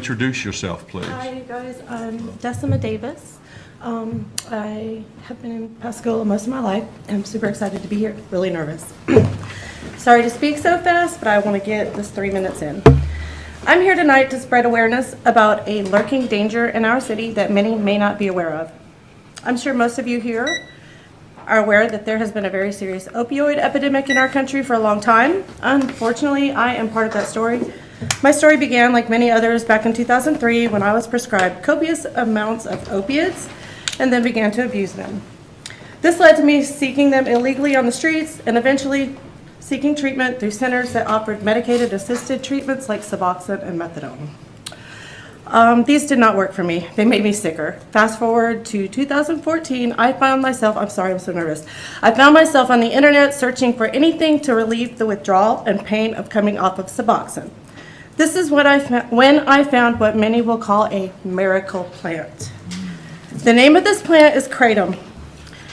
Introduce yourself, please. Hi, you guys. I'm Decima Davis. I have been in Pascagoula most of my life. I'm super excited to be here. Really nervous. Sorry to speak so fast, but I want to get this 3 minutes in. I'm here tonight to spread awareness about a lurking danger in our city that many may not be aware of. I'm sure most of you here are aware that there has been a very serious opioid epidemic in our country for a long time. Unfortunately, I am part of that story. My story began, like many others, back in 2003 when I was prescribed copious amounts of opiates and then began to abuse them. This led to me seeking them illegally on the streets and eventually seeking treatment through centers that offered medicated assisted treatments like Suboxone and Methadone. These did not work for me. They made me sicker. Fast forward to 2014, I found myself on the internet searching for anything to relieve the withdrawal and pain of coming off of Suboxone. This is when I found what many will call a miracle plant. The name of this plant is kratom.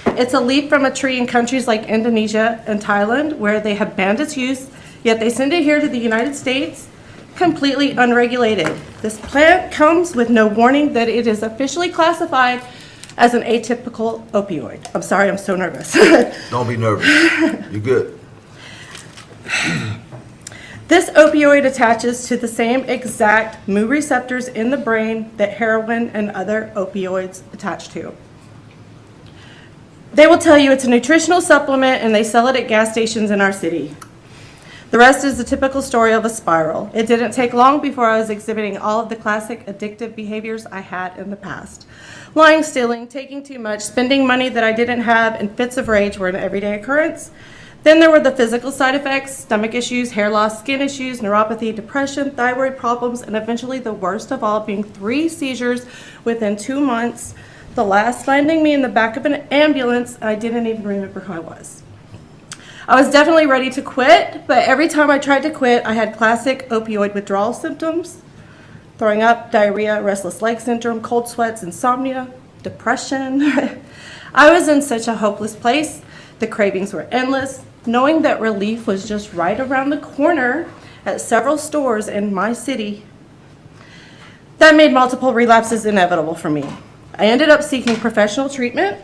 It's a leaf from a tree in countries like Indonesia and Thailand where they have banned its use, yet they send it here to the United States completely unregulated. This plant comes with no warning that it is officially classified as an atypical opioid. I'm sorry, I'm so nervous. Don't be nervous. You're good. This opioid attaches to the same exact mu receptors in the brain that heroin and other opioids attach to. They will tell you it's a nutritional supplement and they sell it at gas stations in our city. The rest is the typical story of a spiral. It didn't take long before I was exhibiting all of the classic addictive behaviors I had in the past. Lying, stealing, taking too much, spending money that I didn't have, and fits of rage were an everyday occurrence. Then there were the physical side effects, stomach issues, hair loss, skin issues, neuropathy, depression, thyroid problems, and eventually the worst of all being 3 seizures within 2 months, the last landing me in the back of an ambulance. I didn't even remember who I was. I was definitely ready to quit, but every time I tried to quit, I had classic opioid withdrawal symptoms: throwing up, diarrhea, restless leg syndrome, cold sweats, insomnia, depression. I was in such a hopeless place. The cravings were endless. Knowing that relief was just right around the corner at several stores in my city, that made multiple relapses inevitable for me. I ended up seeking professional treatment.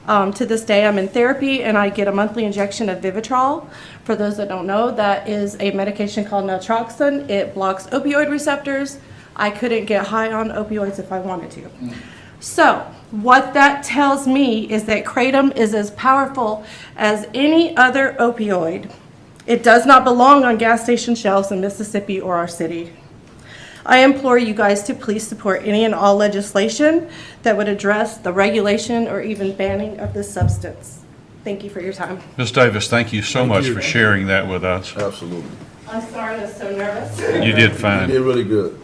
To this day, I'm in therapy and I get a monthly injection of Vivitrol. For those that don't know, that is a medication called naltrexone. It blocks opioid receptors. I couldn't get high on opioids if I wanted to. So what that tells me is that kratom is as powerful as any other opioid. It does not belong on gas station shelves in Mississippi or our city. I implore you guys to please support any and all legislation that would address the regulation or even banning of this substance. Thank you for your time. Ms. Davis, thank you so much for sharing that with us. Absolutely. I'm sorry I was so nervous. You did fine. You did really good.